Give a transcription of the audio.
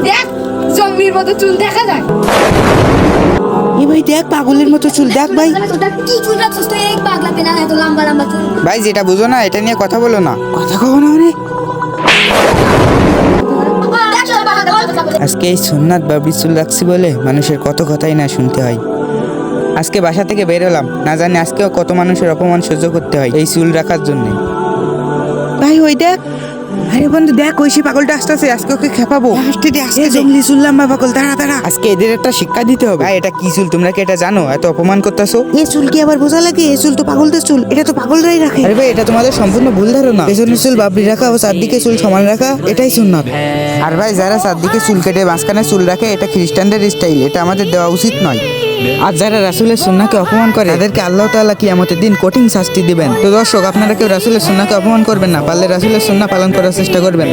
দেখ জম্বির মতো চুল দেখা যায়। এ ভাই দেখ পাগলের মতো চুল, দেখ ভাই। কি চুল রাখছিস তুই? এক পাগলা পেনা এত লম্বা লম্বা চুল। ভাই যেটা বুঝো না এটা নিয়ে কথা বলো না। কথা কও না মানে? দেখ আজকে এই সুন্নাত বাবরি চুল রাখছি বলে মানুষের কত কথাই না শুনতে হয়। আজকে বাসা থেকে বের হলাম, না জানি আজকেও কত মানুষের অপমান সহ্য করতে হয় এই চুল রাখার জন্য। ভাই ওই দেখ। আরে বন্ধু দেখ ওই সে পাগলটা আসতেছে, আজকে ওকে খেপাবো। আজকে জঙ্গলি চুল লম্বা পাগল, দাঁড়া দাঁড়া। আজকে এদের একটা শিক্ষা দিতে হবে। ভাই এটা কি চুল, তোমরা কি এটা জানো? এত অপমান করতেছো। এ চুল কি আবার বোঝা লাগে? এ চুল তো পাগলদের চুল, এটা তো পাগলরাই রাখে। আরে ভাই এটা তোমাদের সম্পূর্ণ ভুল ধারণা। পেছনের চুল বাবরি রাখা ও চারদিকে চুল সমান রাখা এটাই সুন্নাত। আর ভাই যারা চারদিকে চুল কেটে মাঝখানে চুল রাখে এটা খ্রিস্টানদের স্টাইল, এটা আমাদের দেওয়া উচিত নয়। আর যারা রাসূলের সুন্নাহকে অপমান করে তাদেরকে আল্লাহ তাআলা কিয়ামতের দিন কঠিন শাস্তি দিবেন। তো দর্শক, আপনারা কেউ রাসূলের সুন্নাহকে অপমান করবেন না, পারলে রাসূলের সুন্নাহ পালন করার চেষ্টা করবেন।